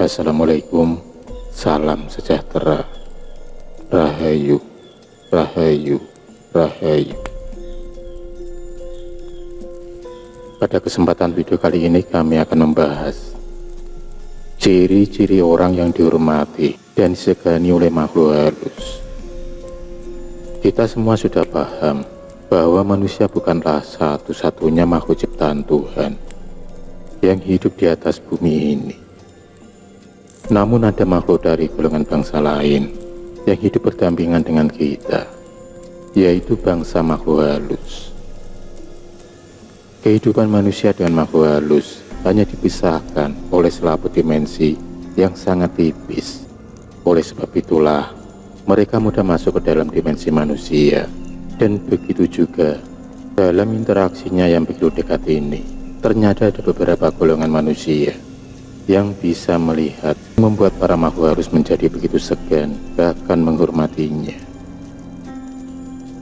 Assalamualaikum, salam sejahtera, rahayu, rahayu, rahayu. Pada kesempatan video kali ini kami akan membahas ciri-ciri orang yang dihormati dan disegani oleh makhluk halus. Kita semua sudah paham bahwa manusia bukanlah satu-satunya makhluk ciptaan Tuhan yang hidup di atas bumi ini. Namun ada makhluk dari golongan bangsa lain yang hidup berdampingan dengan kita, yaitu bangsa makhluk halus. Kehidupan manusia dengan makhluk halus hanya dipisahkan oleh selaput dimensi yang sangat tipis. Oleh sebab itulah, mereka mudah masuk ke dalam dimensi manusia. Dan begitu juga dalam interaksinya yang begitu dekat ini, ternyata ada beberapa golongan manusia yang bisa melihat, membuat para makhluk halus menjadi begitu segan, bahkan menghormatinya.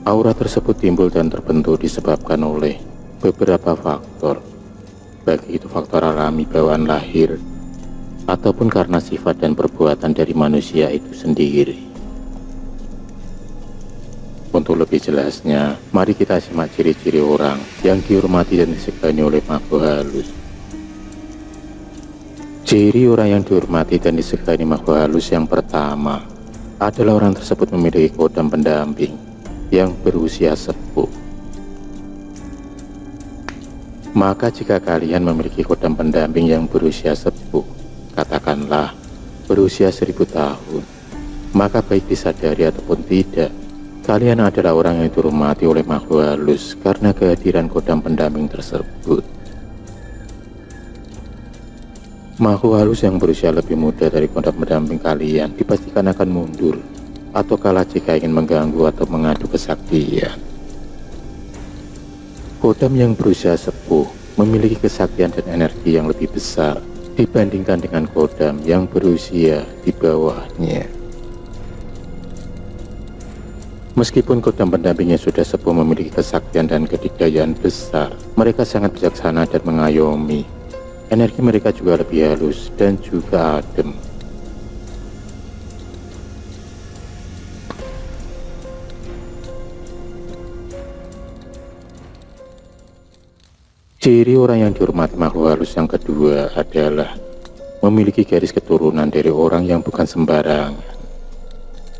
Aura tersebut timbul dan terbentuk disebabkan oleh beberapa faktor, baik itu faktor alami bawaan lahir, ataupun karena sifat dan perbuatan dari manusia itu sendiri. Untuk lebih jelasnya, mari kita simak ciri-ciri orang yang dihormati dan disegani oleh makhluk halus. Ciri orang yang dihormati dan disegani makhluk halus yang pertama adalah orang tersebut memiliki kodam pendamping yang berusia sepuh. Maka jika kalian memiliki kodam pendamping yang berusia sepuh, katakanlah berusia 1000 tahun, maka baik disadari ataupun tidak, kalian adalah orang yang dihormati oleh makhluk halus karena kehadiran kodam pendamping tersebut. Makhluk halus yang berusia lebih muda dari kodam pendamping kalian dipastikan akan mundur atau kalah jika ingin mengganggu atau mengadu kesaktian. Kodam yang berusia sepuh memiliki kesaktian dan energi yang lebih besar dibandingkan dengan kodam yang berusia di bawahnya. Meskipun kodam pendampingnya sudah sepuh memiliki kesaktian dan kedikdayaan besar, mereka sangat bijaksana dan mengayomi. Energi mereka juga lebih halus dan juga adem. Ciri orang yang dihormati makhluk halus yang kedua adalah memiliki garis keturunan dari orang yang bukan sembarangan.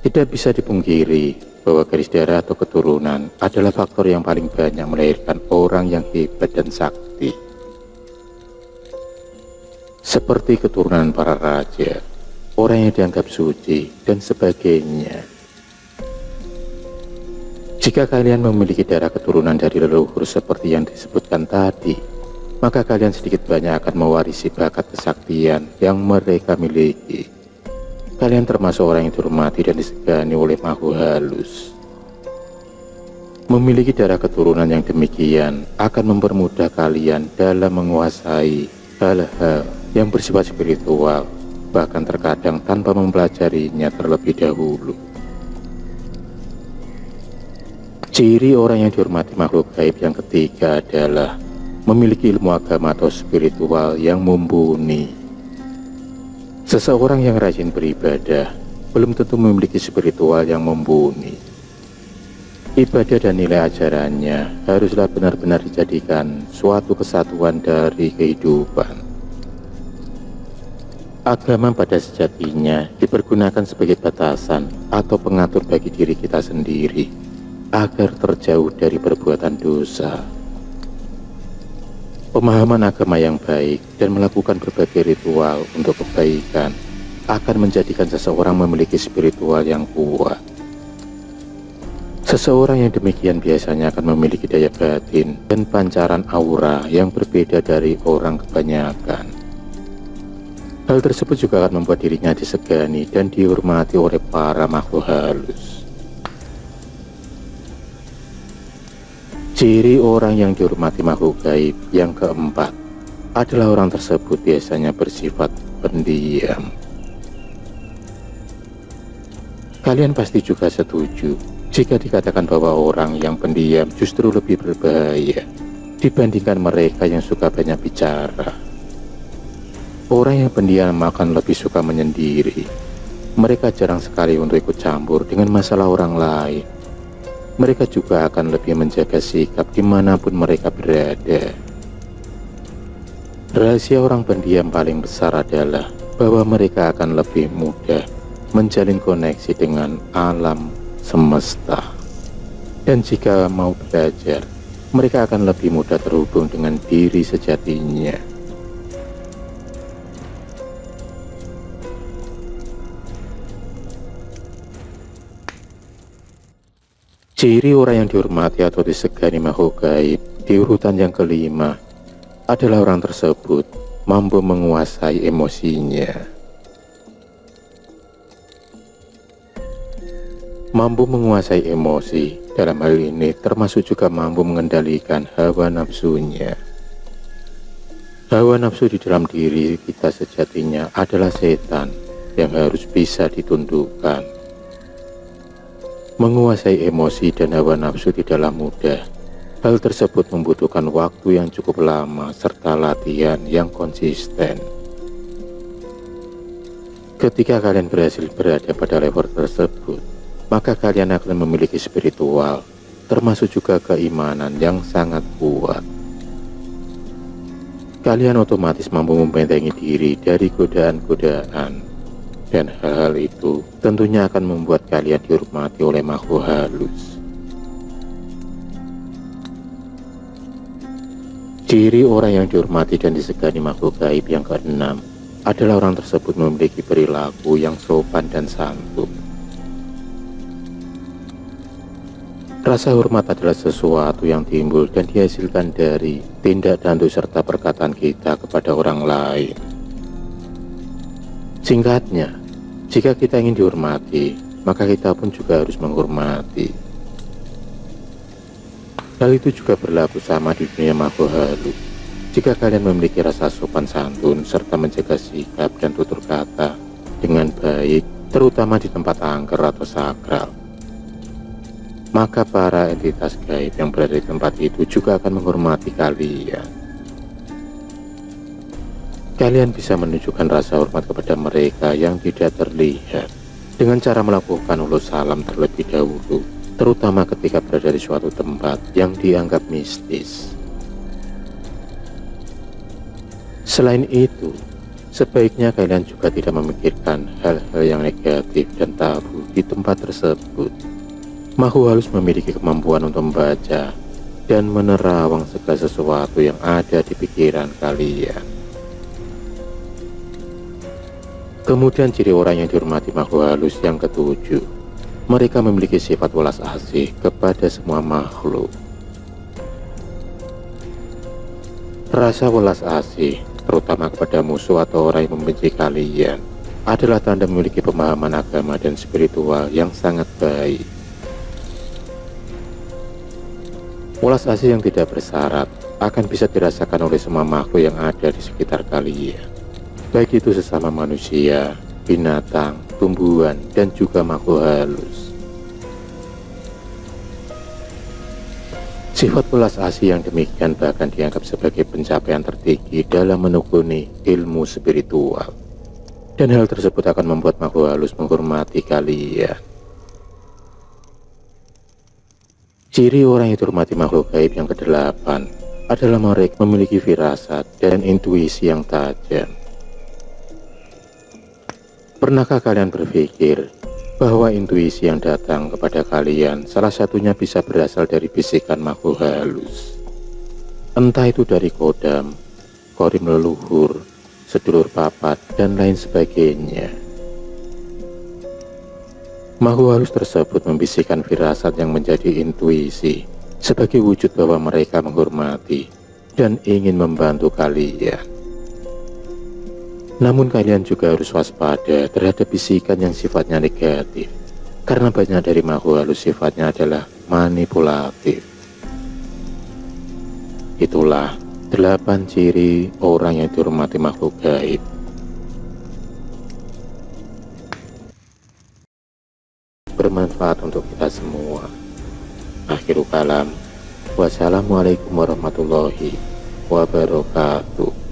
Tidak bisa dipungkiri bahwa garis darah atau keturunan adalah faktor yang paling banyak melahirkan orang yang hebat dan sakti. Seperti keturunan para raja, orang yang dianggap suci, dan sebagainya. Jika kalian memiliki darah keturunan dari leluhur seperti yang disebutkan tadi, maka kalian sedikit banyak akan mewarisi bakat kesaktian yang mereka miliki. Kalian termasuk orang yang dihormati dan disegani oleh makhluk halus. Memiliki darah keturunan yang demikian akan mempermudah kalian dalam menguasai hal-hal yang bersifat spiritual, bahkan terkadang tanpa mempelajarinya terlebih dahulu. Ciri orang yang dihormati makhluk gaib yang ketiga adalah memiliki ilmu agama atau spiritual yang mumpuni. Seseorang yang rajin beribadah belum tentu memiliki spiritual yang mumpuni. Ibadah dan nilai ajarannya haruslah benar-benar dijadikan suatu kesatuan dari kehidupan. Agama pada sejatinya dipergunakan sebagai batasan atau pengatur bagi diri kita sendiri agar terjauh dari perbuatan dosa. Pemahaman agama yang baik dan melakukan berbagai ritual untuk kebaikan akan menjadikan seseorang memiliki spiritual yang kuat. Seseorang yang demikian biasanya akan memiliki daya batin dan pancaran aura yang berbeda dari orang kebanyakan. Hal tersebut juga akan membuat dirinya disegani dan dihormati oleh para makhluk halus. Ciri orang yang dihormati makhluk gaib yang keempat adalah orang tersebut biasanya bersifat pendiam. Kalian pasti juga setuju jika dikatakan bahwa orang yang pendiam justru lebih berbahaya dibandingkan mereka yang suka banyak bicara. Orang yang pendiam akan lebih suka menyendiri. Mereka jarang sekali untuk ikut campur dengan masalah orang lain. Mereka juga akan lebih menjaga sikap dimanapun mereka berada. Rahasia orang pendiam paling besar adalah bahwa mereka akan lebih mudah menjalin koneksi dengan alam semesta. Dan jika mau belajar, mereka akan lebih mudah terhubung dengan diri sejatinya. Ciri orang yang dihormati atau disegani makhluk gaib di urutan yang kelima adalah orang tersebut mampu menguasai emosinya. Mampu menguasai emosi dalam hal ini termasuk juga mampu mengendalikan hawa nafsunya. Hawa nafsu di dalam diri kita sejatinya adalah setan yang harus bisa ditundukkan. Menguasai emosi dan hawa nafsu tidaklah mudah. Hal tersebut membutuhkan waktu yang cukup lama serta latihan yang konsisten. Ketika kalian berhasil berada pada level tersebut, maka kalian akan memiliki spiritual, termasuk juga keimanan yang sangat kuat. Kalian otomatis mampu membentengi diri dari godaan-godaan, dan hal itu tentunya akan membuat kalian dihormati oleh makhluk halus. Ciri orang yang dihormati dan disegani makhluk gaib yang keenam adalah orang tersebut memiliki perilaku yang sopan dan santun. Rasa hormat adalah sesuatu yang timbul dan dihasilkan dari tindak tanduk serta perkataan kita kepada orang lain. Singkatnya, jika kita ingin dihormati, maka kita pun juga harus menghormati. Hal itu juga berlaku sama di dunia makhluk halus. Jika kalian memiliki rasa sopan santun serta menjaga sikap dan tutur kata dengan baik, terutama di tempat angker atau sakral, maka para entitas gaib yang berada di tempat itu juga akan menghormati kalian. Kalian bisa menunjukkan rasa hormat kepada mereka yang tidak terlihat dengan cara melakukan ulus salam terlebih dahulu, terutama ketika berada di suatu tempat yang dianggap mistis. Selain itu, sebaiknya kalian juga tidak memikirkan hal-hal yang negatif dan tabu di tempat tersebut. Makhluk halus memiliki kemampuan untuk membaca dan menerawang segala sesuatu yang ada di pikiran kalian. Kemudian ciri orang yang dihormati makhluk halus yang ketujuh, mereka memiliki sifat welas asih kepada semua makhluk. Rasa welas asih, terutama kepada musuh atau orang yang membenci kalian, adalah tanda memiliki pemahaman agama dan spiritual yang sangat baik. Welas asih yang tidak bersyarat akan bisa dirasakan oleh semua makhluk yang ada di sekitar kalian, baik itu sesama manusia, binatang, tumbuhan, dan juga makhluk halus. Sifat welas asih yang demikian bahkan dianggap sebagai pencapaian tertinggi dalam menekuni ilmu spiritual. Dan hal tersebut akan membuat makhluk halus menghormati kalian. Ciri orang yang dihormati makhluk gaib yang kedelapan adalah mereka memiliki firasat dan intuisi yang tajam. Pernahkah kalian berpikir bahwa intuisi yang datang kepada kalian salah satunya bisa berasal dari bisikan makhluk halus? Entah itu dari kodam, korim leluhur, sedulur papat, dan lain sebagainya. Makhluk halus tersebut membisikkan firasat yang menjadi intuisi sebagai wujud bahwa mereka menghormati dan ingin membantu kalian. Namun kalian juga harus waspada terhadap bisikan yang sifatnya negatif, karena banyak dari makhluk halus sifatnya adalah manipulatif. Itulah 8 ciri orang yang dihormati makhluk gaib. Bermanfaat untuk kita semua. Akhirul kalam. Wassalamualaikum warahmatullahi wabarakatuh.